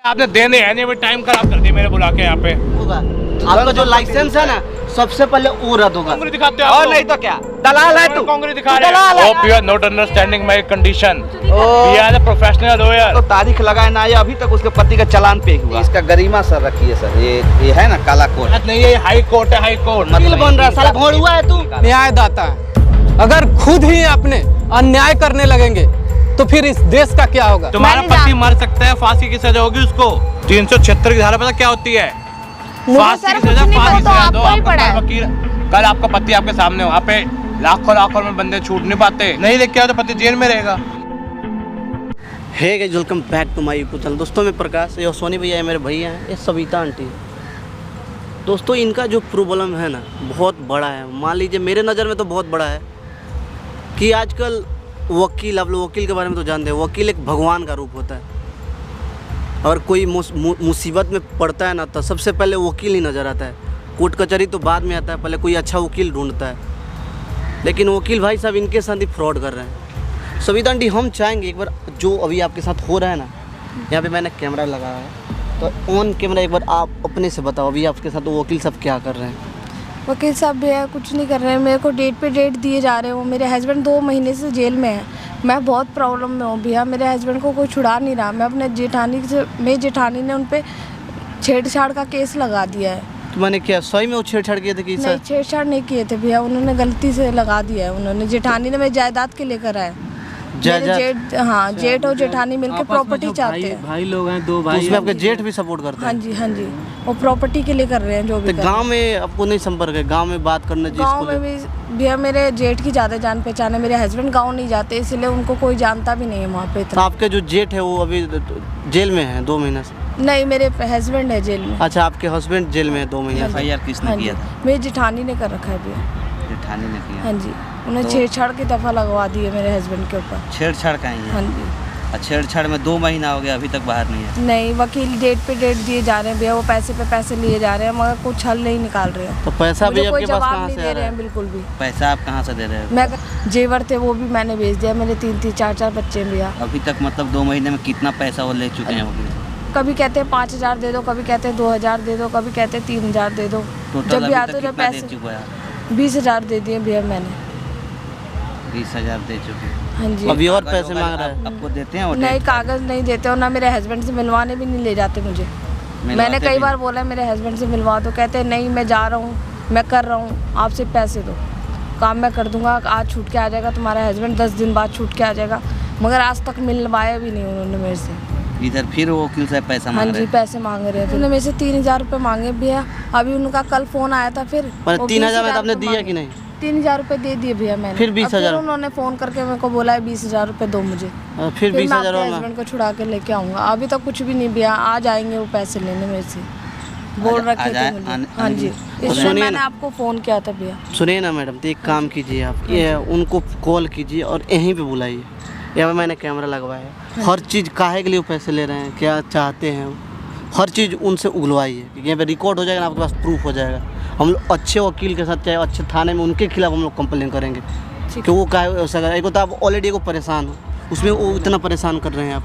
आपने देने है नहीं, टाइम खराब कर दिया मेरे बुला के यहाँ पे। होगा आपका जो लाइसेंस है ना, सबसे पहले वो रद्द होगा। कांग्रेस दिखाते हो और नहीं तो क्या, दलाल है तू। कांग्रेस दिखा रहे हैं। Hope you are not understanding my condition. We are a professional lawyer. तो तारीख लगाए ना, ये अभी तक उसके पति का चालान पे हुआ। इसका गरिमा सर रखिए सर, ये है ना काला कोट। नहीं, ये हाई कोर्ट है, हाई कोर्ट। वकील बन रहा साला, भोड़ हुआ है तू। न्यायदाता है, अगर खुद ही अपने अन्याय करने लगेंगे तो फिर इस देश का क्या होगा। तुम्हारा पति मर सकता है, फांसी की सजा होगी उसको। 376 की धारा पता क्या होती है? फांसी की सजा, फांसी की सजा दो। आपका वकील, कल आपका पति आपके सामने, वहाँ पे लाखों में बंदे छूट नहीं पाते। नहीं लेके आओ तो पति जेल में रहेगा। Hey guys, welcome back to my YouTube channel. दोस्तों मैं प्रकाश, ये सोनी भैया है, मेरे भैया हैं, ये सविता आंटी है। दोस्तों इनका जो प्रॉब्लम है ना, बहुत बड़ा है। मान लीजिए मेरे नज़र में तो बहुत बड़ा है कि आजकल वकील, आप लोग वकील के बारे में तो जानते हैं, वकील एक भगवान का रूप होता है। और कोई मुसीबत में पड़ता है ना, तो सबसे पहले वकील ही नज़र आता है। कोर्ट कचहरी तो बाद में आता है, पहले कोई अच्छा वकील ढूंढता है। लेकिन वकील भाई साहब इनके साथ ही फ्रॉड कर रहे हैं। सविता आंटी, हम चाहेंगे एक बार जो अभी आपके साथ हो रहा है ना, यहाँ पे मैंने कैमरा लगाया है, तो ऑन कैमरा एक बार आप अपने से बताओ, अभी आपके साथ तो वकील साहब क्या कर रहे हैं? वकील साहब भैया कुछ नहीं कर रहे हैं, मेरे को डेट पे डेट दिए जा रहे हैं। वो मेरे हस्बैंड 2 महीने से जेल में है। मैं बहुत प्रॉब्लम में हूँ भैया, मेरे हस्बैंड को कोई छुड़ा नहीं रहा। मैं अपने जेठानी ने उन पर छेड़छाड़ का केस लगा दिया है। तो मैंने क्या सही में वो छेड़छाड़ किए थे कि नहीं, छेड़छाड़ नहीं किए थे भैया, उन्होंने गलती से लगा दिया है। उन्होंने, जेठानी ने मेरी जायदाद के लेकर आए। जेठ, हाँ, जेठ और जेठानी मिलकर प्रॉपर्टी चाहते हैं। भाई लोग हैं, 2 भाई। उसमें आपके जेठ भी सपोर्ट करते हैं? हाँ जी, वो प्रॉपर्टी के लिए कर रहे हैं जो भी। गांव में आपको नहीं संपर्क है? गांव में बात करना चाहिए। गांव में भी भैया मेरे जेठ की ज़्यादा जान पहचान है। मेरे हस्बैंड गांव नहीं जाते, इसलिए उनको कोई जानता भी नहीं है वहाँ पे। तो आपके जो जेठ है वो अभी जेल में है 2 महीने से? नहीं, मेरे हस्बैंड है जेल में। अच्छा, आपके हस्बैंड जेल में है 2 महीने से। FIR किसने किया था? मेरी जेठानी ने कर रखा है भैया। जेठानी ने किया? हाँ जी, उन्हें छेड़छाड़ की दफ़ा लगवा दी है मेरे हस्बैंड के ऊपर। छेड़छाड़ का ही है? हाँ जी। छेड़छाड़ में 2 महीना हो गया, अभी तक बाहर नहीं है? नहीं, वकील डेट पे डेट दिए जा रहे हैं भैया, वो पैसे पे पैसे लिए जा रहे हैं, मगर कुछ हल नहीं निकाल रहे हैं। तो पैसा भी आपके पास कहाँ नहीं से दे आ रहे रहा हैं है? बिल्कुल भी। पैसा आप कहाँ से दे रहे हो? मैं जेवर थे वो भी मैंने भेज दिया। मेरे 3-3, 4-4 बच्चे भैया। अभी तक मतलब 2 महीने में कितना पैसा वो ले चुके हैं वकील? कभी कहते हैं 5,000 दे दो, कभी कहते हैं 2,000 दे दो, कभी कहते हैं 3,000 दे दो। जब भी आते जब पैसे 20,000 दे दिए भैया मैंने। 20,000 दे चुके? हाँ जी। अभी और पैसे मांग रहा है? आपको देते हैं वो? नहीं, कागज़ नहीं देते और ना मेरे हस्बैंड से मिलवाने भी नहीं ले जाते मुझे। मैंने कई बार बोला है मेरे हस्बैंड से मिलवा दो, कहते हैं नहीं, मैं जा रहा हूँ, मैं कर रहा हूँ, आप सिर्फ पैसे दो, काम मैं कर दूंगा, आज छूट के आ जाएगा तुम्हारा हस्बैंड, 10 दिन बाद छूट के आ जाएगा। मगर आज तक मिलवाया भी नहीं उन्होंने मेरे से। इधर फिर वो वकील साहब पैसा मांग रहे हैं? हाँ जी, पैसे मांग रहे हैं। उन्होंने मेरे से 3,000 रुपये मांगे भैया। अभी उनका कल फ़ोन आया था। फिर 3,000 में आपने दिया कि नहीं? 3,000 रुपये दे दिए भैया मैंने। फिर 20,000? उन्होंने फ़ोन करके मेरे को बोला है 20,000 रुपये दो मुझे। फिर 20,000 मैं हस्बैंड को छुड़ा के लेके आऊँगा। अभी तक कुछ भी नहीं भैया, आ जाएंगे वो पैसे लेने मेरे से, बोल रखे थे मुझे। हाँ जी, इसलिए मैंने आपको फ़ोन किया था भैया। सुनिए ना मैडम, तो एक काम कीजिए आप, ये उनको कॉल कीजिए और यहीं पे बुलाइए। यहाँ मैंने कैमरा लगवाया है। हर चीज़ काहे के लिए वो पैसे ले रहे हैं, क्या चाहते हैं, हर चीज़ उनसे उगलवाइए, क्योंकि यहाँ पे रिकॉर्ड हो जाएगा ना, आपके पास प्रूफ हो जाएगा। हम लोग अच्छे वकील के साथ, चाहे अच्छे थाने में, उनके खिलाफ हम लोग कंप्लेन करेंगे कि वो काहे ऐसा कर। एक तो आप ऑलरेडी को परेशान हो, उसमें वो इतना परेशान कर रहे हैं आप,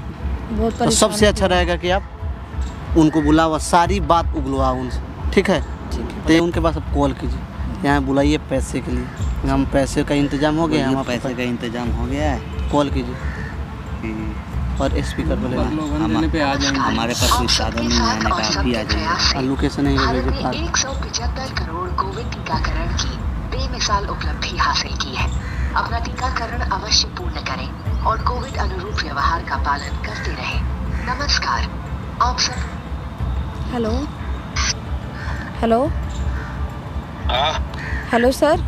तो सबसे अच्छा रहेगा कि आप उनको बुलावा, सारी बात उगलवा उनसे, ठीक है? तो उनके पास आप कॉल कीजिए, यहाँ बुलाइए पैसे के लिए। हम पैसे का इंतजाम हो गया, हम पैसे का इंतजाम हो गया है, कॉल कीजिए और स्पीकर पर लेना। हमारे पास कोई साधन नहीं है आने का, आप भी आ जाइए। लोकेशन है 175 करोड़ कोविड टीकाकरण की बेमिसाल उपलब्धि हासिल की है। अपना टीकाकरण अवश्य पूर्ण करें और कोविड अनुरूप व्यवहार का पालन करते रहें। नमस्कार, आप सब। हेलो हेलो हाँ, हेलो सर।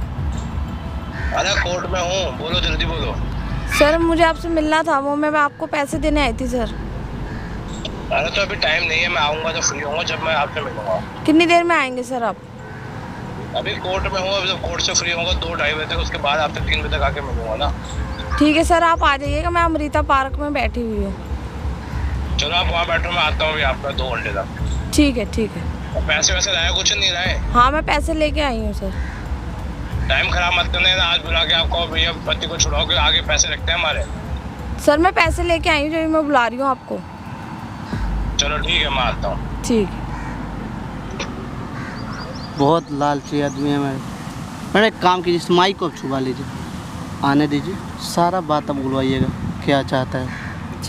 अरे कोर्ट में हूँ, बोलो जल्दी बोलो। सर मुझे आपसे मिलना था, वो मैं आपको पैसे देने आई थी सर। अरे तो अभी टाइम नहीं है, मैं आऊँगा जब फ्री होऊंगा, जब मैं आपसे मिलूंगा। कितनी देर में आएंगे सर आप? अभी कोर्ट में हूँ, अभी जब कोर्ट से फ्री होऊंगा 2-2:30 बजे तक, उसके बाद आपसे 3 बजे तक आके मिलूंगा ना। ठीक है सर, आप आ जाइएगा, मैं अमृता पार्क में बैठी हुई हूँ। चलो आप वहाँ बैठो, मैं आता हूँ अभी आपका 2 घंटे तक। ठीक है, ठीक है। और पैसे वैसे लाए कुछ नहीं लाए? हाँ, मैं पैसे लेके आई हूँ सर। टाइम खराब मत करना, आज बुला के आपको भैया पति को छुड़ाओ कि आगे पैसे रखते हैं हमारे। सर मैं पैसे लेके आई हूँ, जो मैं बुला रही हूँ आपको। चलो ठीक है, मैं आता हूँ। ठीक। बहुत लालची आदमी है मैडम। एक काम कीजिए, इस माइक को आप छुपा लीजिए, आने दीजिए, सारा बात आप बुलवाइएगा क्या चाहता है,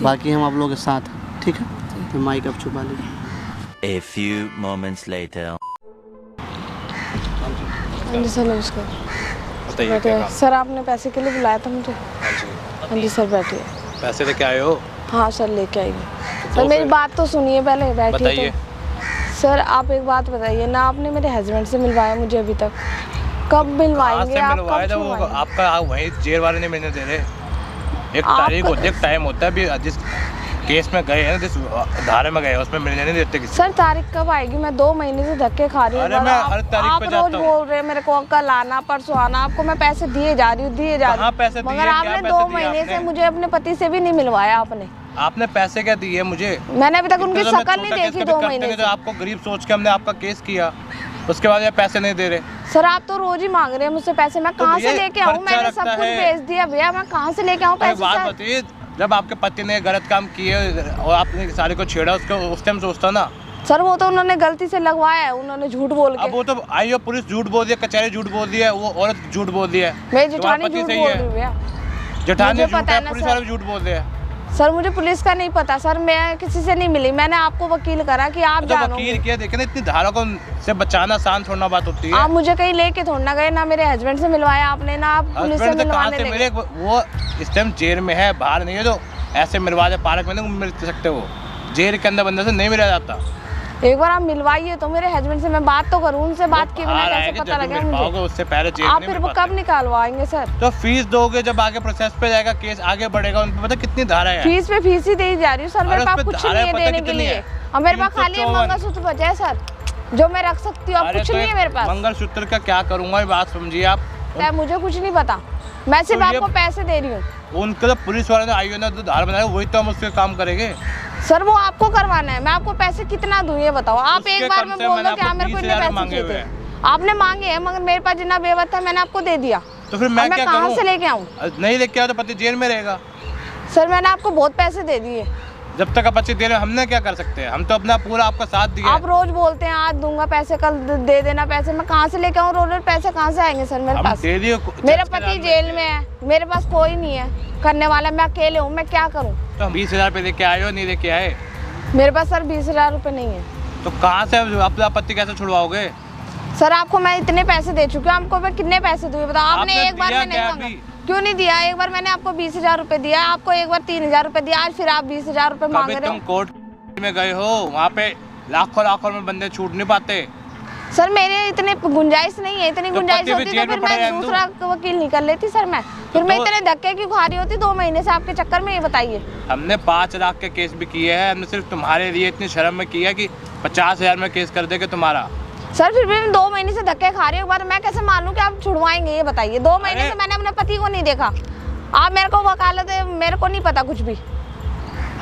बाकी हम आप लोगों के साथ हैं, ठीक है? तो माइक आप छुपा लीजिए। A few moments later. हाँ जी सर, नमस्कार। बताइए क्या बैठिए काम? सर, आपने पैसे के लिए बुलाया था मुझे। हाँ जी, हाँ जी सर, बैठिए। पैसे लेके आए हो? हाँ सर, लेके आई हूँ। तो सर मेरी फिर- बात तो सुनिए पहले, बैठिए। बताइए। तो सर आप एक बात बताइए ना, आपने मेरे हस्बैंड से मिलवाया मुझे अभी तक, कब मिलवाएंगे आप? मिलवाया था वो छुड़वाएंगे? आपका वही जेल वाले नहीं मिलने दे रहे। एक आप- तारीख होती है, एक टाइम होता है, अभी जिस केस में गए हैं, जिस धारे में गए हैं, उसमें मिलने नहीं देते किसी। सर तारीख कब आएगी? मैं 2 महीने से धक्के खा रही हूँ। अरे मैं हर तारीख आप पे रोज जाता हूँ। बोल रहे हैं मेरे को कल आना, परसों आना। आपको मैं पैसे दिए जा रही हूँ, दिए जा रही कहाँ पैसे हूँ, दिए? मगर क्या आपने पैसे 2 दिए महीने आपने? से मुझे अपने पति से भी नहीं मिलवाया आपने। आपने पैसे क्या दिए मुझे? मैंने अभी तक उनकी इतना तो मैं शक्ल नहीं छोटा केस देखी कभी 2 करते महीने नहीं, से। तो आपको गरीब सोच के हमने आपका केस किया, उसके बाद ये पैसे नहीं दे रहे। सर आप तो रोज ही मांग रहे हैं मुझसे पैसे, मैं तो कहाँ से भैया, लेके आऊँ? खर्चा मैंने सब लगता कुछ है। भेज दिया भैया, मैं कहाँ से लेके आऊँ अरे पैसे? बात सर बताइए, जब आपके पति ने गलत काम किए और आपने सारे को छेड़ा, उसको उस टाइम सोचता ना। सर वो तो उन्होंने गलती से लगवाया है, उन्होंने झूठ बोल अब के। वो तो आई हो, पुलिस झूठ बोल दिया, कचहरी झूठ बोल दिया, वो औरत झूठ बोल दिया है। मेरी तुम्हारा जेठानी पति झूठ सही बोल है। रही है भैया। जेठानी मुझे झूठ पता है, है ना पुलिस सर। वाले भी झूठ बोल रहे हैं। सर मुझे पुलिस का नहीं पता सर, मैं किसी से नहीं मिली, मैंने आपको वकील करा कि आप तो जानो। वकील किया, देखे ना, इतनी धारा को से बचाना आसान थोड़ा बात होती है। आप मुझे कहीं लेके थोड़ा ना गए, ना मेरे हस्बैंड से मिलवाया आपने, ना आप पुलिस से हस्बैंड से कहाँ मिलवाने से ले मिले? गए। वो इस टाइम जेल में है, बाहर नहीं है, तो ऐसे मिलवा दे, पार्क में नहीं मिल सकते। वो जेल के अंदर बंदे से नहीं मिला जाता। एक बार आप मिलवाइए तो मेरे हस्बैंड से, मैं बात तो करूँ उनसे, बात किए बिना बाहर कैसे आएंगे, पता जब लगे मिल पाओगे, मुझे? उससे पहले जेल आप नहीं फिर मिल वो पाते। कब निकालवाएंगे सर? तो फीस दोगे, जब आगे प्रोसेस पे जाएगा, केस आगे बढ़ेगा, उन पे पता कितनी धारा है। फीस पे फीस ही दे जा रही हूँ सर, मेरे अरे पास उस पे कुछ धारा नहीं है पता देने के कितनी लिए। है? और मेरे पास खाली 354 मंगलसूत्र बचा है सर, जो मैं रख सकती हूँ। अब अरे कुछ तो नहीं है मेरे पास। मंगलसूत्र का क्या करूंगा, ये बात समझिए आप। मुझे कुछ नहीं पता, मैं सिर्फ तो ये- आपको पैसे दे रही हूँ। उनके तो पुलिस वाले ने आई ना, तो धारा बनाया, वही तो हम उसके काम करेंगे। सर वो आपको करवाना है, मैं आपको पैसे कितना दूं ये बताओ? आप उसके एक बार कम में से बोल मैंने दो कि आपको हाँ मेरे को 20,000 इतने मांगे पैसे हुए चाहिए। आपने मांगे हैं, मगर मेरे पास जितना बेवत था मैंने आपको दे दिया। तो फिर मैं अब क्या कहाँ करूं? से लेके आऊँ? नहीं लेके आओ तो पति जेल में रहेगा। सर मैंने आपको बहुत पैसे दे दिए। जब तक पति जेल में, हमने क्या कर सकते हैं? हम तो अपना पूरा आपका साथ दिया आप रोज बोलते हैं आज दूंगा पैसे, कल दे देना पैसे, मैं कहाँ से लेके आऊँ? रोज रोज पैसे कहाँ से आएंगे सर मेरे हम पास? डेली मेरा पति जेल में है, मेरे पास कोई नहीं है करने वाला, मैं अकेले हूँ, मैं क्या करूँ? तो 20,000 रुपये लेके आए हो, नहीं लेके आए? मेरे पास सर 20,000 रुपये नहीं है। तो कहाँ से अपना पति कैसे छुड़वाओगे? सर आपको मैं इतने पैसे दे चुकी हूँ, आपको मैं कितने पैसे दूँ बताओ? आपने आपने एक बार दिया में नहीं क्या मांगा, अभी? क्यों नहीं दिया? एक बार मैंने आपको 20,000 रुपये दिया, आपको एक बार 3,000 रुपये दिया, आज फिर आप 20,000 रुपये मांग कभी रहे तुम हो। कोर्ट में गए हो, वहाँ पे लाखों लाखों में बंदे छूट नहीं पाते। सर मेरे इतने गुंजाइश नहीं है, इतनी तो गुंजाइश पति भी होती जेल तो में फिर पड़े मैं रहने दो। दूसरा वकील नहीं कर लेती सर मैं, फिर मैं तो- इतने धक्के क्यों खा रही होती 2 महीने से आपके चक्कर में? ये बताइए। हमने 5 लाख के केस भी किए हैं, हमने सिर्फ तुम्हारे लिए इतनी शर्म में किया कि 50,000 में केस कर देंगे तुम्हारा। सर फिर भी मैं 2 महीने से धक्के खा रही हूँ, एक बार मैं कैसे मानूं कि आप छुड़वाएंगे? ये बताइए। 2 महीने अरे- से मैंने अपने पति को नहीं देखा, आप मेरे को वकालत है, मेरे को नहीं पता कुछ भी।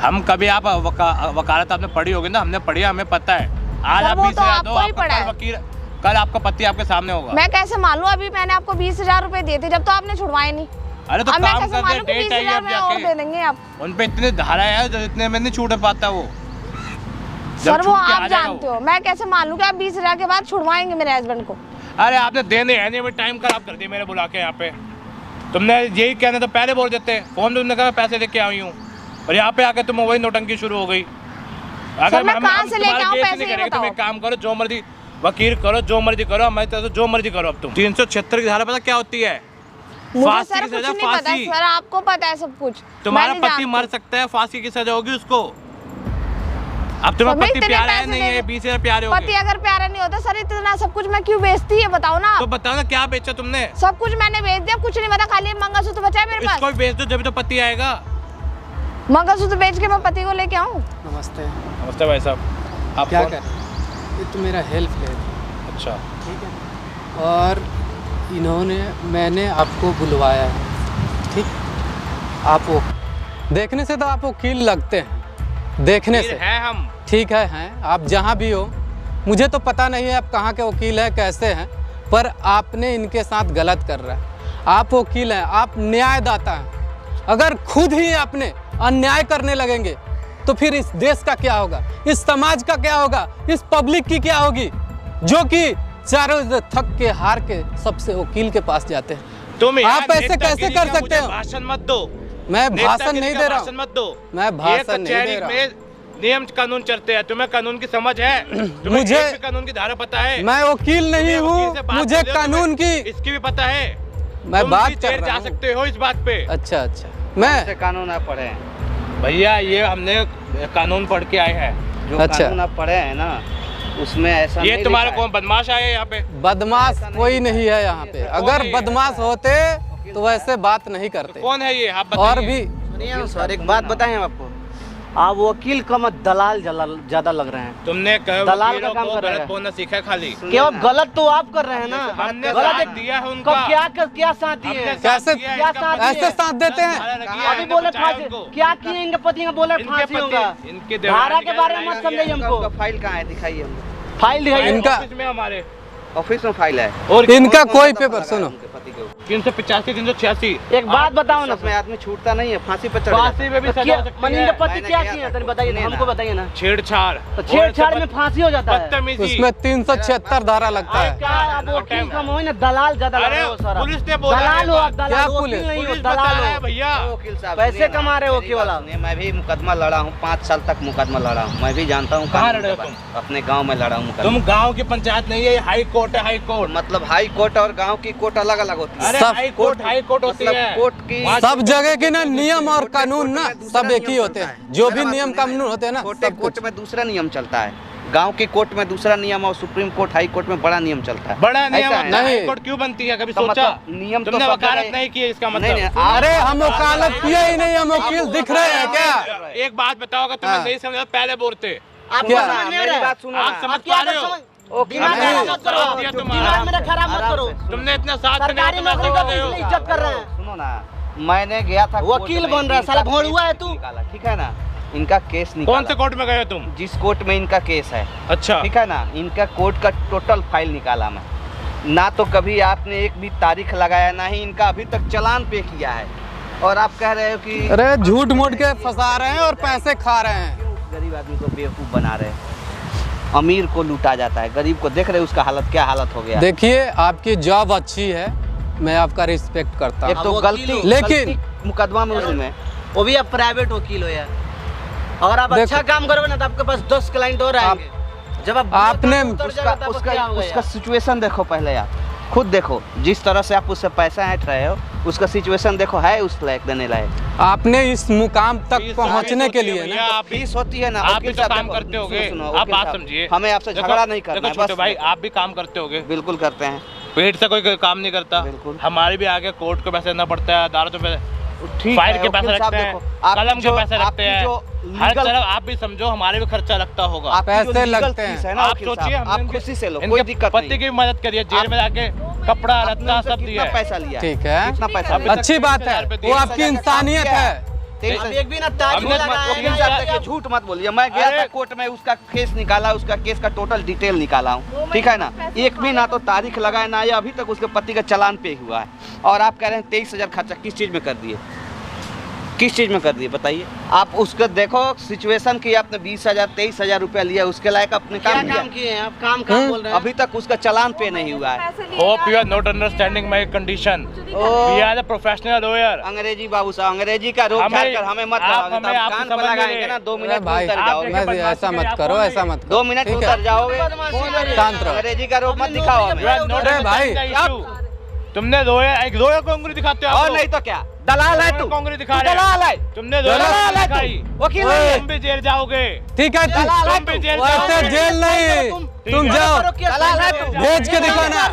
हम कभी आप वकालत आपने पढ़ी होगी ना, हमने पढ़ी, हमें पता है। आज सर, आप वो 20,000 तो दो, आपको ही आपका पड़ा कल है। वकील, कल आपका पति आपके सामने होगा। मैं कैसे मानूं? अभी मैंने आपको 20,000 रुपये दिए थे जब तो आपने छुड़वाए नहीं। अरे तो अब मैं काम कैसे कर मानूं कि दे, डेट आई 20,000 अब में और दे जाके। देंगे आप? उन पे इतनी धारा है जो इतने में नहीं छूट पाता वो। सर वो छूट के आ आप जाएगा जानते हो, मैं कैसे मान लूं कि आप 20,000 के बाद छुड़वाएंगे मेरे हस्बैंड को? अरे आपने देने है नहीं, टाइम खराब कर दिया मेरे बुला के यहाँ पे। तुमने यही कहना तो पहले बोल देते, फोन तुमने कहा पैसे लेके आई हूँ, और यहाँ पे आके तुम वही नौटंकी शुरू हो गई। सर, मैं कहाँ से लेके आऊँ पैसे, ये तुम बताओ। एक काम करो, जो मर्जी वकील करो, जो मर्जी करो, हमारी तरफ से जो मर्जी करो। अब तुम 376 की धारा पता क्या होती है? मुझे फांसी सर की कुछ सजा, नहीं पता फांसी। सर, आपको पता है सब कुछ। तुम्हारा मैं नहीं पति जानती। मर सकता है, फांसी की सजा होगी उसको। अब तुम्हारा मैं पति इतने प्यारा है पैसे नहीं दे है, दूं। 20,000 प्यारे हो पति अगर प्यारा नहीं होता सर, इतना सब कुछ मैं क्यों बेचती है बताओ ना? तो बताओ ना क्या बेचा तुमने? सब कुछ मैंने बेच दिया, कुछ नहीं बता, खाली मंगलसूत्र बचा है मेरे इसको पास। भी बेच दो, जब तो पति आएगा। मंगलसूत्र बेच के मैं पति को लेके आऊँ? नमस्ते। नमस्ते भाई साहब, आप क्या कौन? कर रहे हैं? ये तो मेरा हेल्प ले रहे अच्छा, ठीक है, और मैंने आपको बुलवाया है, ठीक? आप वो देखने से तो आप वकील लगते हैं, देखने से है हम। ठीक है, हैं आप जहाँ भी हो, मुझे तो पता नहीं है आप कहाँ के वकील हैं, कैसे हैं, पर आपने इनके साथ गलत कर रहा है। आप वकील हैं, आप न्यायदाता हैं। अगर खुद ही अपने अन्याय करने लगेंगे तो फिर इस देश का क्या होगा, इस समाज का क्या होगा, इस पब्लिक की क्या होगी, जो कि चारों थक के हार के सबसे वकील के पास जाते हैं। तुम यार आप ऐसे कैसे कर सकते मुझे हो? भाषण मत दो। मैं भाषण नहीं दे रहा भाषण मत दो। मैं भाषण नहीं दे रहा। में नियम कानून चलते हैं, तुम्हें कानून की समझ है? तुम्हें मुझे एक भी कानून की धारा पता है? मैं वकील नहीं तुम्हें वकील हूँ, से बात मुझे कर रहे हो, कानून तुम्हें की इसकी भी पता है। मैं तुम बात भी कर जेल रहा जा हूँ। सकते हो इस बात पे। अच्छा अच्छा, मैं कानून आप पढ़े हैं भैया ये हमने कानून पढ़ के आए हैं। जो अच्छा। कानून आप पढ़े हैं ना उसमें ऐसा ये नहीं तुम्हारा लिखा है। कौन बदमाश आया है यहाँ पे? बदमाश कोई नहीं है यहाँ पे। अगर नहीं है? बदमाश होते तो वैसे बात नहीं करते। कौन है ये आप और बताइए। भी सुनिए ना सर, एक बात बताएं हम आपको, आप वकील कम दलाल ज्यादा लग रहे हैं। तुमने दलाल का काम कर रहे गलत हैं। बोलना सीखा है खाली। केवल गलत तो आप कर रहे हैं ना। हमने गलत साथ दिया है उनका। कब क्या साथ दिए हमने हैं? साथ कैसे दिया है, क्या इनका साथ पति- दिए? ऐसे साथ देते हैं? अभी बोले फांसी, क्या किए इनके पति का? बोले इनके फांसी पति- होगा। इनके धारा के बारे में मत देवानी समझाइए हमको। फाइल कहाँ है, दिखाइए हमको। फाइल दिखाइए। इनका- ऑफिस में हमारे ऑफिस में फाइल है। और इनका कोई कौन सा पेपर लगा है सुनो, उनके पति के ऊपर? 385 386 एक बात बताओ ना उसमें आदमी छूटता नहीं है, फांसी पर चढ़ जाता फांसी में भी तो सजा क्या हो सकती मन है। इनके पति मैंने क्या किया किए था, हैं? तनी बताइए ना, सुनिए हमको ना। बताइए ना। छेड़छाड़ तो छेड़छाड़ में फांसी हो जाता है। बदतमीजी। उसमें 376 धारा लगता है। क्या आप वकील कम हो ना, दलाल ज्यादा लग अरे रहे हो सर आप। पुलिस ने बोला है दलाल हो आप, क्या दलाल हो, पुलिस? वकील नहीं हो, पुलिस दलाल बता है हो। भैया। वकील साहब पैसे सुनिए ना, कमा रहे हो मेरी वकील बात वाला। सुनिए, मैं भी मुकदमा लड़ा हूँ, 5 साल तक मुकदमा लड़ा हूँ। मैं भी जानता हूँ कहाँ कानून लड़े के हो बारे में। अपने गांव में लड़ा हूँ मुकदमा। तुम गांव की पंचायत नहीं है, हाई कोर्ट है, हाई कोर्ट। मतलब हाई कोर्ट और गांव की कोर्ट अलग अलग होती है। अरे सब हाई कोर्ट होती मतलब है। कोर्ट की सब जगह के ना नियम और कानून ना सब एक ही होते हैं। जो भी नियम कानून होते हैं ना, छोटे सब कोर्ट कुछ। में दूसरा नियम चलता है, गांव की कोर्ट में दूसरा नियम और सुप्रीम कोर्ट हाई कोर्ट में बड़ा नियम चलता है। बड़ा नियम ऐसा है। नहीं। हाई कोर्ट क्यों बनती है? कभी तो सोचा? मतलब नियम तो तुमने सब वकालत जगह- नहीं की है, इसका नहीं, मतलब। अरे हम वकालत किए ही नहीं, हम वकील दिख रहे हैं क्या? एक बात बताओ, अगर तुम्हें हाँ। नहीं समझ पहले बोलते। आपको क्या? समझ नहीं आ मेरी रहा है? बात सुनो आप ना। समझ आप क्या पा रहे कर हो? समझ- ओके, दिमाग नहीं। खराब मत करो। साथ दिया तुम्हारा। दिमाग मेरा खराब मत करो। तुमने इतना साथ नहीं सरकारी दिया, नौकरी तुम का कर रहे हो। इसलिए इज्जत कर रहे हैं। सुनो ना, मैंने गया था कोर्ट वकील में, बन रहा है, साला इनका भोंडुआ है केस तू। निकाला, ठीक है ना, इनका केस कौन निकाला। से कोर्ट में गए हो तुम? जिस कोर्ट में इनका केस है, अच्छा, ठीक है ना, इनका कोर्ट का टोटल फाइल निकाला मैं। ना तो कभी आपने एक भी तारीख लगाया, ना ही इनका अभी तक चालान पे किया है, और आप कह रहे हो कि अरे झूठ मूठ के फंसा रहे हैं और पैसे खा रहे हैं। क्यों उस गरीब आदमी को बेवकूफ़ बना रहे हैं? अमीर को लूटा जाता है, गरीब को देख रहे हो उसका हालत क्या हालत हो गया। देखिए, आपकी जॉब अच्छी है, मैं आपका रिस्पेक्ट करता एक हूँ, तो वकील गलती हो, लेकिन- गलती मुकदमा में उसमें वो भी आप प्राइवेट वकील हो यार। अगर आप देखो- अच्छा काम करोगे ना तो आपके पास 10 क्लाइंट और आएंगे। जब आप आपने उतर जाएगा तब उसका क्या होगा उसका यार? सिचुएशन देखो, पहले आप खुद देखो, जिस तरह से आप उससे पैसा ऐंठ रहे हो, उसका सिचुएशन देखो, है उस लायक देने लायक? आपने इस मुकाम तक फीस पहुंचने के लिए भैया, ना, आप भी फीस होती है ना। आप भी वकील तो साहब काम देखो, करते होगे। सुनो, आप वकील बात साहब, समझिए, हमें आपसे देखो- झगड़ा नहीं करना देखो है, छोटे बस भाई, आप भी काम करते होगे। बिल्कुल करते हैं। पेट से कोई काम नहीं करता। बिल्कुल। हमारे भी आगे कोर्ट को पैसे देना पड़ता है, अदालतों पे ठीक फाइल है, के पैसे वकील साहब लगते हैं, देखो, आपकी कलम के जो- पैसे लगते आपकी हैं, जो हर legal- तरफ आप भी समझो, हमारे भी खर्चा लगता होगा। आपकी जो पैसे legal लगते फीस हैं। है ना, आप वकील सोचिए, साहब, हमने आप खुशी से लो, इनके कोई दिक्कत पति नहीं। की भी मदद करिए, जेल में जाके कपड़ा आपने लत्ता उनसे सब कितना दिया है। पैसा लिया? ठीक है, कितना पैसा अभी लिया? तक अच्छी बात है, 23,000 रुपए वो दिए। आपकी इंसानियत है। तेईस आप हजार- एक भी ना ताज हमने लगा मत- वकील है, साहब या- देखिए, झूठ मत बोलिए। मैं गया अरे- था कोर्ट में, उसका केस निकाला, उसका केस का टोटल डिटेल निकाला हूँ, ठीक है ना। एक भी ना तो तारीख लगाए, ना या अभी तक उसके पति का चालान पे हुआ है, और आप कह रहे हैं 23,000 खर्चा किस चीज़ में कर दिए? किस चीज़ में कर दिए बताइए? आप उसको देखो सिचुएशन की, आपने 20,000 23,000 रुपया लिया, उसके लायक अपने क्या काम काम किया। किए हैं आप? काम बोल रहे हैं। अभी तक उसका चालान पे नहीं हुआ है। Hope you are not understanding my condition. We are a professional lawyer. अंग्रेजी बाबू साहब, अंग्रेजी का रोक हमें- झाड़ कर हमें मत आप लगाओगे, हमें तो आप कान पर समझ लगाएंगे नहीं ना, 2 अरे मिनट में भाई, उतर आप जाओगे। देखिए, मैं ऐसा मत करो, ऐसा मत 2 करो, मिनट में ठीक उतर है, जाओगे। शांत रहो। अंग्रेजी का रोक मत दिखाओ हमें। You are not अरे भाई, understanding the issue. तुमने एक lawyer को उंगली दिखाते हो आप और लोग। नहीं तो क्या, दलाल है तू, को उंगली दिखा तू रहे हो। दलाल है, तुमने दलाल है दिखाई। तू, वकील ओए। नहीं है। तुम भी जेल जाओगे। ठीक है, दलाल है तुम भी तू, जेल वैसे जाओगे। जेल नहीं, तुम जाओ, दलाल है तू। भेज के दिखाना,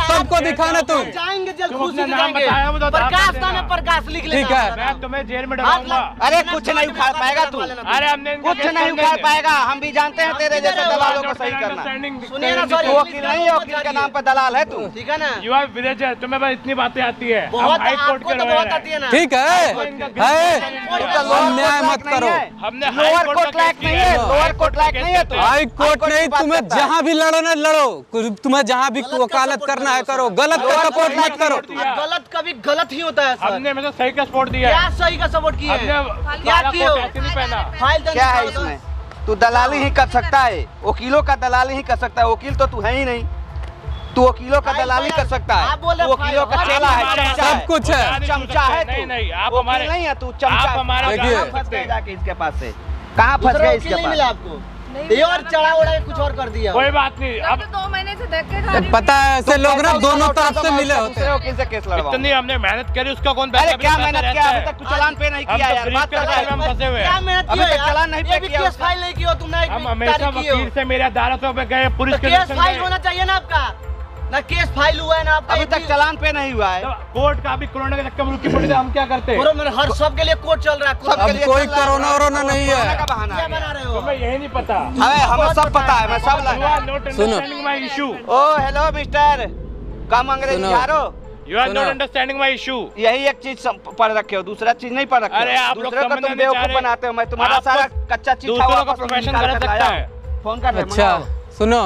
सबको दिखाना तुम। जाएंगे जेल, तुम खुशी अपना से नाम जाएंगे। बताया, वो तो प्रकाश नाम नाम है, देना। प्रकाश लिख लेना। ठीक है। मैं तुम्हें जेल में हाथ डराऊंगा। अरे कुछ नहीं उखाड़ पाएगा तू, अरे हमने इनका कुछ केस नहीं कर उखाड़ देंगे। पाएगा। हम भी जानते हैं तेरे जैसे दलालों को सही करना। सुनिए ना, तू सॉरी, वकील नहीं है, वकील के नाम पर दलाल है तू। ठीक है ना? यू आर विलेजर, तुम्हें बस इतनी बातें आती है। बहुत हम हाई कोर्ट आपको के तो lawyer बहुत हैं। आती है ना। ठीक है, अन्याय मत करो। हमने हाई लोअर कोर्ट कोर्ट का लायक केस नहीं किया है, है। लोअर कोर्ट लायक नहीं है तू। हाई कोर्ट नहीं, की बात तुम्हें करता है। जहाँ भी भी लड़ो ना लड़ो, तुम्हें जहाँ भी वकालत करना है करो, गलत का सपोर्ट मत करो। गलत कभी गलत ही होता है सर। हमने मतलब सही का सपोर्ट दिया क्या सही का सपोर्ट किया है? क्या किए हो? नहीं पहना। फाइल क्या है इसमें? तू दलाली ही कर सकता है, वकीलों का दलाली ही कर सकता है। वकील तो तू है ही नहीं, तू वकीलों का दलाली कर सकता है। आप बोल रहे वकीलों का चेला है, चमचा है। सब कुछ है। चमचा है तू। नहीं आप वकील हमारे नहीं है तू, चमचा। आप हमारा देखिए। कहाँ फंस गए जाके इसके पास से? कहाँ फंस गए इसके नहीं मिला पास? आपको? ये और चढ़ा उड़ा के कुछ और कर दिया। कोई बात नहीं। अब 2 महीने से देख के खा रही पता है ऐसे लोग ना दोनों तरफ से मिले होते दूसरे हैं। वकील से केस लड़वाओ। इतनी हमने मेहनत करी, उसका कौन पैसा? अरे क्या मेहनत किया? अभी तक तू चालान पे नहीं किया यार। बात कर रहा है। हम फंसे हुए क्या हैं। मेहनत अभी किया तक यार? चालान नहीं ये पे भी किया केस उसका। फाइल नहीं किया तुमने। हम हमेशा वकील से मेरे अदालतों पे गए, पुलिस तो के केस फाइल होना चाहिए ना आपका, ना केस फाइल हुआ है ना आपका। अभी तक चालान पे नहीं हुआ है। कोर्ट का भी कोरोना के चक्कर में रुकी पड़ी थी, हम क्या करते? पूरा मेरे हर सब के लिए कोर्ट चल रहा है। सबके अब लिए कोई चल रहा है। कोरोना वोरोना नहीं है। कोरोना का बहाना क्या है। बना रहे हो? तुम्हें यही नहीं पता। हमें सब पता है, मैं सब लगा। नॉट सुनो। Understanding my issue. Oh hello mister, come अंग्रेजी सुनो। झाड़ो। यू आर सुनो। Not understanding my issue. यही एक चीज पढ़ रखे हो, दूसरा चीज नहीं पढ़ रखे हो। अरे आप लोग दूसरे को समझना तुम नहीं चाह बेवकूफ रहे। बनाते हो। मैं तुम्हारा आपको सारा कच्चा चीज दूसरों का प्रोफेशन गलत लगता है। फोन कर रहे हैं, अच्छा मंगाओ। सुनो,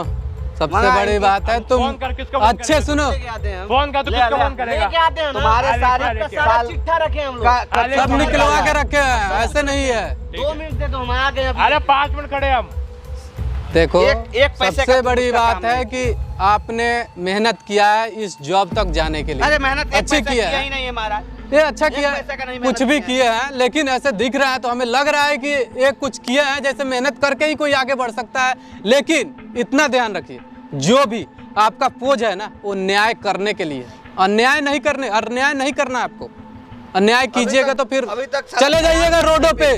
सबसे मंगाएंगे। बड़ी बात है तुम फोन कर किसको फोन अच्छे करेंगे? सुनो, लेके आते हैं हम। फोन का तो ले किसको ले। फोन करेगा? लेके आते हैं ना। तुम्हारे सारे लेके सारा साल चिट्ठा रखे हैं हम लोग। अरे सब फोन निकलवा करेगा। के रखे हैं, ऐसे नहीं है। 2 मिनट दे दो, हम आ गए अभी। अरे 5 मिनट खड़े हम। देखो एक पैसे का सबसे तो बड़ी उसका बात काम है नहीं। कि आपने मेहनत किया है इस जॉब तक जाने के लिए। अरे मेहनत एक अच्छी पैसा किया किया है, ही नहीं है महाराज। ये अच्छा एक किया पैसा का नहीं है, मेहनत कुछ भी किया किया है, लेकिन ऐसे दिख रहा है तो हमें लग रहा है कि ये कुछ किया है जैसे मेहनत करके ही कोई आगे बढ़ सकता है। लेकिन इतना ध्यान रखिए, जो भी आपका पोज है ना वो न्याय करने के लिए, अन्याय नहीं करना है आपको। अन्याय कीजिएगा तो फिर अभी तक सारा चले जाइएगा रोडों पे,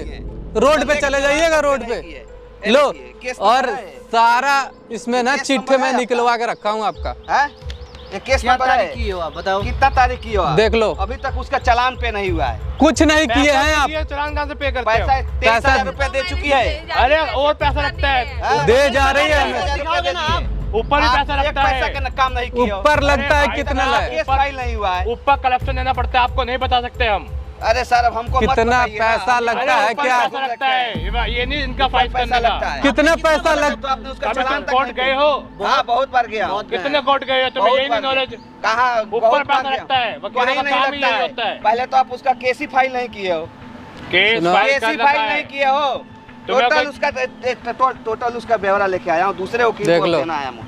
रोड पे करने चले के जाइएगा बाद रोड नहीं पे। किए। लो केस और नंबर है। सारा इसमें ना केस चिट्ठे नंबर में है निकलवा के रखा हूँ आपका। हैं? ये केस क्या नंबर तारीख है। की हो आप बताओ? कितना तारीख की हो आप? देख लो। अभी तक उसका चालान पे नहीं हुआ है। कुछ नहीं किए हैं आप, चालान कहाँ से पे करते पैसा हो? 23,000 रुपए दे चुकी है। अरे और पैसा लगता है, हाँ? दे जा रही है। 23,000 रुपए दे दिए। ऊपर भी आप पैसा एक लगता पैसा है, का काम नहीं किए हो। ऊपर लगता है भाई कितना साहब, है। केस फाइल नहीं हुआ है। ऊपर कलेक्शन देना पड़ता है, आपको नहीं बता सकते हम। अरे सर अब हमको मत कितना बताइए ना। पैसा हम- लगता अरे है ऊपर क्या? पैसा लगता है, ये नहीं इनका फाइल पैसा करने लगता का। है। कितना पैसा लग तो आपने उसका अभी चालान तुम तक कोर्ट नहीं गए किया। हो? हाँ बहुत बार गया हूँ। कितने कोर्ट गए हो? तुम्हें बहुत यही नहीं बार नॉलेज? कहाँ ऊपर बहुत पैसा बार गया। लगता है, वकीलों वहीं का नहीं काम ही लगता यही है। होता है। पहले तो आप उसका केस ही फाइल नहीं किए हो। केस सुनो। फाइल केस कर ही रखा फाइल है। नहीं किए हो। तुम्हें टोटल कोई- उसका टोटल उसका ब्यौरा लेके आया हूँ। दूसरे वकील देख को लो। देना है हम।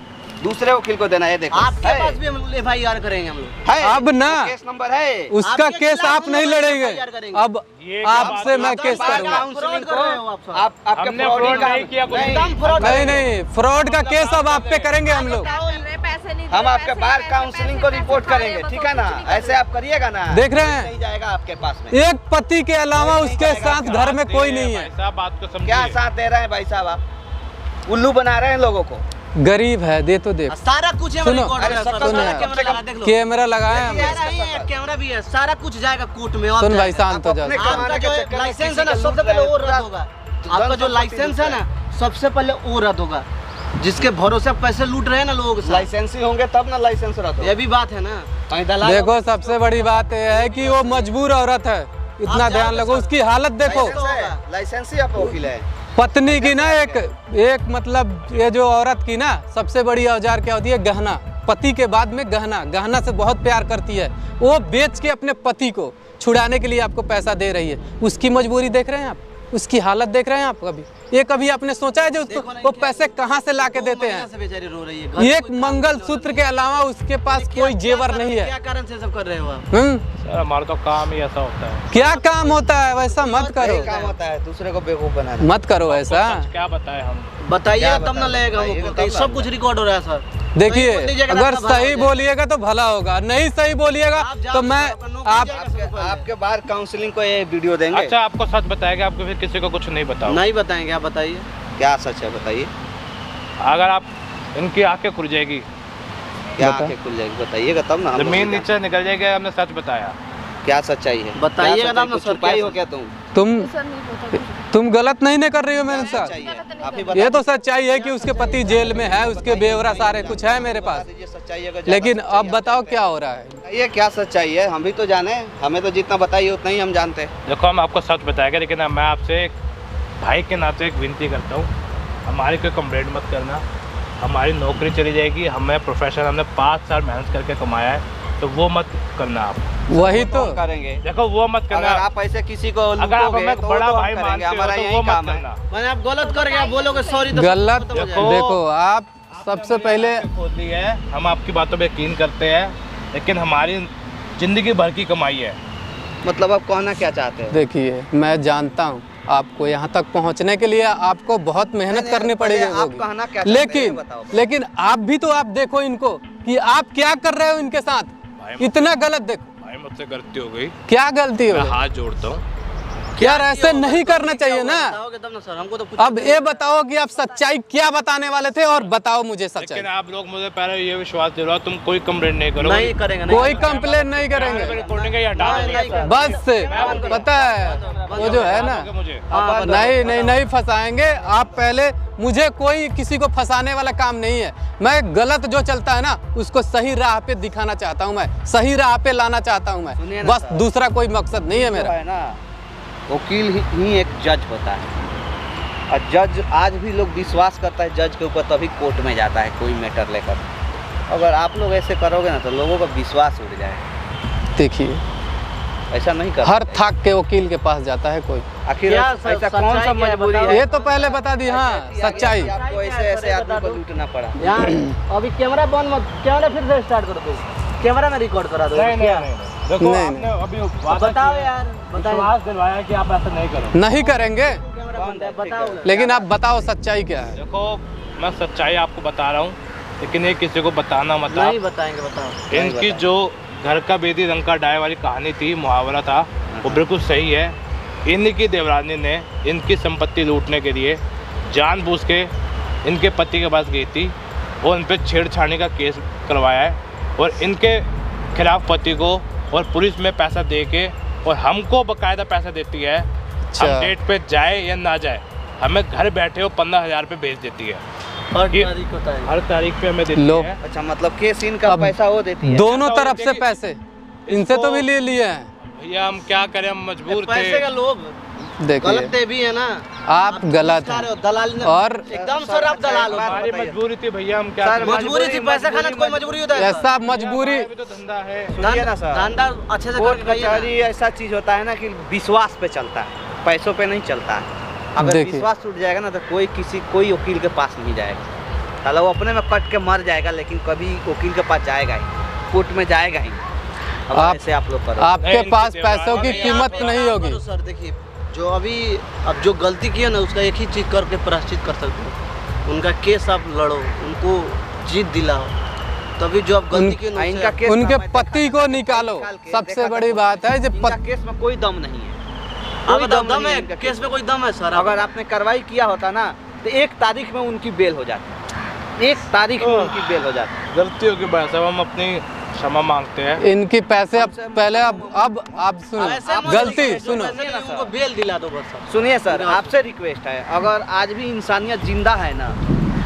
दूसरे वकील को देना है, ये देखो। आपके है। पास भी हम FIR करेंगे हम लोग। है। अब ना। केस नंबर है। उसका आपके केस खिलाफ आप हम नहीं लोग लड़ेंगे, FIR करेंगे। अब ये आपसे मैं आप केस बार करूंगा। काउंसलिंग फ्रॉड कर रहे हो आप को सब। आप आपके हमने फ्रॉड फ्रॉड नहीं किया कुछ। एकदम फ्रॉड कर रहे नहीं हो। नहीं, फ्रॉड का केस अब आप पे करेंगे हम लोग। पैसे नहीं हम आपके बार काउंसलिंग को रिपोर्ट करेंगे, ठीक है ना? ऐसे आप करिएगा ना। देख रहे हैं? नहीं जाएगा आपके पास में। एक पति के अलावा उसके साथ घर में कोई नहीं है। भाई साहब बात को समझिए। क्या साथ दे रहे हैं भाई साहब आप? उल्लू बना रहे हैं लोगों को। गरीब है, दे तो दे। सारा कुछ है सुनो। रिकॉर्ड हो रहा है सर। सुनो। सारा कैमरा लगा देख लो। कैमरा लगाए हम। कैमरा ही है, कैमरा भी है, सारा कुछ जाएगा कोर्ट में। और सुन भाई जाएगा। शांत हो जा। अपने आपका कमाने जो के चक्कर में लाइसेंस किसी है ना का सबसे लूट पहले रहे वो हैं। रद्द होगा। आपका जो लाइसेंस है ना सबसे पहले वो रद्द होगा। जिसके भरोसे पैसे लूट रहे हैं ना लोग, लाइसेंस ही होंगे तब ना लाइसेंस रहता ये भी बात है ना। कहीं दलाल देखो सबसे बड़ी बात यह है कि वो मजबूर औरत है, इतना ध्यान लगो उसकी हालत देखो। लाइसेंस ही आप वकील है। पत्नी की ना एक मतलब ये जो औरत की ना सबसे बड़ी औजार क्या होती है? गहना। पति के बाद में गहना से बहुत प्यार करती है। वो बेच के अपने पति को छुड़ाने के लिए आपको पैसा दे रही है। उसकी मजबूरी देख रहे हैं आप, उसकी हालत देख रहे हैं आप? कभी आपने सोचा है जो उसको वो पैसे कहाँ से ला के देते हैं? से बेचारी रो रही है। एक मंगल सूत्र के अलावा उसके पास कोई जेवर नहीं क्या है। कारण से सब कर रहे हो आप? सर हमारा तो काम ही ऐसा होता है। क्या काम होता है? वैसा मत करो, यही काम होता है, दूसरे को बेवकूफ बनाना। मत करो ऐसा। क्या बताए हम? बताइए तब ना लगेगा बताइएगा हमको। तब कहीं ना सब कुछ रिकॉर्ड हो रहा है सर। देखिए कहीं लीजिएगा ना अगर तो भला हो सही जाए। बोलिएगा तो भला होगा, नहीं सही बोलिएगा आप जाओ तो सर, मैं अपन नौकरी आप जाएगा सबसे पहले। आपके बार काउंसलिंग को ये वीडियो देंगे। अच्छा आपको सच बताएगा, आपको फिर किसी को कुछ नहीं बताओ। नहीं बताएंगे, आप बताइए। क्या सच है बताइए। अगर आप इनकी आंखें खुल जाएगी, क्या बता। आंखें खुल जाएगी बताइए तब ना। हम लोग जमीन भी नीचे निकल जाएगी। हमने सच बताया। क्या सच्चाई है बताइएगा क्या तब ना सच्चाई? सर, छुपाई क्या हो क्या तुम गलत नहीं कर रही हो मेरे क्या साथ। सच्चाई है? आप ही ये बता तो सच्चाई है कि उसके पति जेल में है, उसके ब्यौरा सारे कुछ है मेरे पास। दीजिए सच्चाई है, अगर ज्यादा लेकिन सच्चाई अब है बताओ तो क्या हो रहा है? ये क्या सच्चाई है? हम भी तो जाने, हमें तो जितना बताइए उतना ही हम जानते हैं। देखो हम आपको सच बताएंगे, लेकिन मैं आपसे एक भाई के नाते एक विनती करता हूँ, हमारी कोई कंप्लेंट मत करना। हमारी नौकरी चली जाएगी, हमें प्रोफेशन हमने 5 साल मेहनत करके कमाया है, तो वो मत करना आप। वही तो करेंगे। देखो वो मत करना। अगर आप ऐसे किसी को अगर आप लूटोगे, हमें तो बड़ा वो तो हम भाई करेंगे, मानते हो हमारा तो यही वो मत काम है। करना। मैंने आप गलत कर गया, बोलोगे सॉरी तो गलत खत्म हो जाएगा। देखो आप सबसे पहले होती है, हम आपकी बातों पे यकीन करते हैं, लेकिन हमारी जिंदगी भर की कमाई है। मतलब आप कहना क्या चाहते हैं? देखिए, मैं जानता हूँ आपको यहाँ तक पहुँचने के लिए आपको बहुत मेहनत करनी पड़ेगी आप होगी। कहना क्या चाहते हैं, ये लेकिन बताओ। लेकिन आप भी तो आप देखो इनको कि आप क्या कर रहे हो इनके साथ, इतना गलत। देखो भाई मुझसे गलती हो गई, क्या गलती हो मैं गई? हाथ जोड़ता हूँ। यार ऐसे नहीं करना चाहिए ना। बताओगे तब ना सर, हमको तो कुछ अब ये बताओ कि आप सच्चाई क्या बताने वाले थे और बताओ मुझे सच्चाई। लेकिन आप लोग मुझे पहले ये विश्वास दिलाओ, तुम कोई कंप्लेंट नहीं करो। नहीं करेंगे, कोई कंप्लेन नहीं करेंगे, रिकॉर्डिंग का ये हटा देंगे। बस से पता है वो जो है ना, मुझे नहीं नहीं नहीं फंसाएंगे आप। पहले मुझे कोई किसी को फंसाने वाला काम नहीं है। मैं गलत जो चलता है ना उसको सही राह पे दिखाना चाहता हूँ, मैं सही राह पे लाना चाहता हूँ सुनिए मैं, ना बस सर। दूसरा कोई मकसद नहीं है मेरा। है ना, वकील ही एक जज होता है, और जज आज भी लोग विश्वास करता है जज के ऊपर, तभी कोर्ट में जाता है कोई मैटर लेकर। अगर आप लोग ऐसे करोगे ना तो लोगों का विश्वास उड़ जाएगा। देखिए, ऐसा नहीं कर हर थाक के वकील के पास जाता है कोई। आखिर क्या ऐसा सच्चाई कौन सा क्या है मजबूरी बताओ? है? ये तो पहले बता दी। हाँ, सच्चाई। आपको ऐसे ऐसे आदमी को लूटना पड़ा। यहाँ अभी कैमरा बंद मत, कैमरा फिर से स्टार्ट कर दो, कैमरा में रिकॉर्ड करा दो। नहीं, क्या? नहीं, नहीं। देखो नहीं, आपने अभी वादा बताओ किया, यार, बताओ। विश्वास दिलवाया कि आप ऐसा नहीं करो। नहीं करेंगे, कैमरा बंद है, बताओ। लेकिन आप बताओ सच्चाई क्या है। देखो मैं सच्चाई आपको बता रहा हूँ, लेकिन ये किसी को बताना मत। नहीं बताएंगे, बताओ। इनकी जो घर का बेदी रंग का डाय वाली कहानी थी, मुहावरा था, वो बिल्कुल सही है। इनकी देवरानी ने इनकी संपत्ति लूटने के लिए जानबूझ के इनके पति के पास गई थी और इन पर छेड़छाड़ी का केस करवाया है, और इनके खिलाफ पति को और पुलिस में पैसा दे के, और हमको बकायदा पैसा देती है। हम डेट पे जाए या ना जाए, हमें घर बैठे हो 15,000 रुपये भेज देती है। हर ये तारीख होता है। हर तारीख पे हमें देती लो। है। अच्छा, मतलब केस इनका अब पैसा वो देती है। दोनों तरफ से पैसे इनसे तो भी ले लिए हैं। भैया हम क्या करें, हम मजबूर पैसे का थे। लोभ, देखिए, गलत भी है ना। आप गलत रहे हो, हैं दलाल ने और एकदम सर आप दलाल हो। हमारी मजबूरी थी भैया, हम क्या सर, करें? मजबूरी थी, पैसा खाना तो कोई मजबूरी होता है। ऐसा मजबूरी। हमारा भी तो धंधा है। सुनिए ना सर, धंधा अच्छे से कोर्ट करके खाइए ना। कचहरी ऐसा चीज होता है ना कि विश्वास पे चलता है, पैसों पे नहीं चलता है। अगर देखिए। विश्वास टूट जाएगा ना तो कोई वकील के पास नहीं जाएगा। साला वो अपने में कट के मर जाएगा, लेकिन कभी वकील के पास जाएगा ही, कोर्ट में जाएगा ही। अब आप- ऐसे आप लोग करो। आपके नहीं, पास इनकी पैसों की देवरानी- कीमत नहीं होगी। तो सर देखिए, जो अभी अब जो गलती की है ना उसका एक ही चीज़ करके प्रायश्चित कर सकते हो। उनका केस आप लड़ो, उनको जीत दिलाओ, तभी जो आप गलती की है ना उससे इनका आप- केस उनके मैं देखा पति था, को निकालो। निकाल के सबसे देखा बड़ी था। बात है जब इनका केस में कोई दम नहीं है। आप कोई बताओ, दम दम नहीं है इनका केस में? कोई दम है सर? अगर आपने कार्रवाई किया होता ना तो 1 तारीख में उनकी बेल हो जाती, 1 तारीख में उनकी बेल हो जाती। गलतियों की वजह से हम अपनी क्षमा मांगते हैं। इनकी पैसे अब पहले अब आप सुनो, ऐसे मत गलती करिए, सुनो। पैसे के लिए उनको बेल दिला दो बस सर। सुनिए सर, आपसे रिक्वेस्ट है, अगर आज भी इंसानियत जिंदा है ना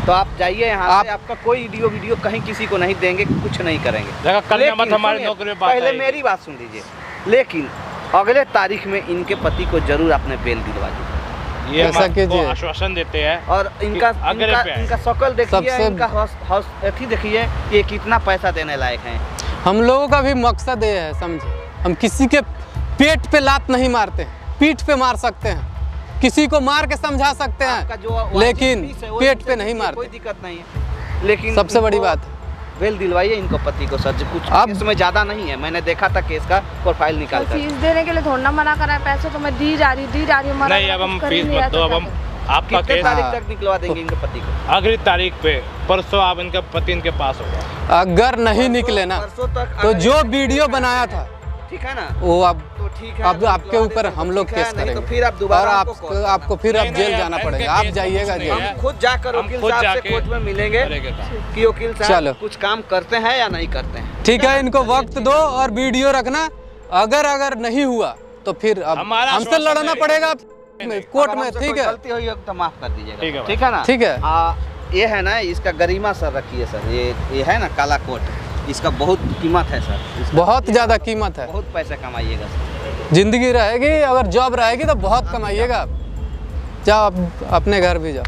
तो आप जाइए यहाँ से। आपका कोई वीडियो कहीं किसी को नहीं देंगे, कुछ नहीं करेंगे। देखा कल लेकिन मत हमारी सुनिए, नौकरी में बात पहले आएगी। मेरी बात सुन लीजिए, लेकिन अगले तारीख में इनके पति को जरूर आपने बेल दिलवा दी। ये ऐसा हम आपको कीजिए। आश्वासन देते हैं। और इनका अगले इनका, पे आए। इनका शक्ल देखिए, सबसे- इनका अथी देखिए, ये कितना पैसा देने लायक हैं। हम लोगों का भी मकसद ये है, समझे, हम किसी के पेट पे लात नहीं मारते हैं, पीठ पे मार सकते हैं, किसी को मार के समझा सकते आपका जो हैं, वाजिब लेकिन फीस है, वो पेट इनसे पे नहीं कोई मारते। दिक्कत नहीं है, लेकिन सबसे बड़ी इनको बात है। बेल दिलवाइए इनको पति को सर। कुछ अब- केस में ज्यादा नहीं है, मैंने देखा था केस का प्रोफाइल निकाल कर। फीस देने के लिए थोड़ा ना मना करा है, पैसे तो मैं दी जा रही मना नहीं, अब हम फीस मत दो, अब हम आपका कितने केस तारीख तक निकलवा देंगे इनके पति को? अगली तारीख पे, परसों आप इनका पति इनके पास होगा। अगर नहीं निकले ना परसों तक तो अगर जो इनके वीडियो पति बनाया को- था ठीक है ना, वो अब तो ठीक है, अब तो आपके दिलवा ऊपर देते हम तो लोग ठीक है, केस नहीं तो करेंगे फिर आप दोबारा और हमको call करना। आपको फिर अब नहीं, जेल नहीं, जाना इनके पड़ेगा। केस आप जाइएगा नहीं जेल। है। हम खुद जाकर हम वकील खुद साहब से जाके कोर्ट में मिलेंगे करेंगे काम। कि वकील चलो। साहब कुछ काम करते हैं या नहीं करते हैं। ठीक है, इनको वक्त दो और वीडियो रखना। अगर नहीं हुआ तो फिर अब हमारा हमसे आश्वासन लड़ना है। पड़ेगा कोर्ट अगर में। हमसे ठीक कोई है, गलती हुई हो तो माफ कर दीजिएगा। ठीक है ठीक है ना? ठीक है। ये है ना, इसका गरिमा सर रखिए सर। ये है ना काला कोट, इसका बहुत कीमत है सर। इसका बहुत ज़्यादा कीमत है। बहुत पैसे कमाइएगा सर। जिंदगी रहेगी, अगर जॉब रहेगी तो बहुत कमाइएगा आप। जाओ अपने घर भी जाओ।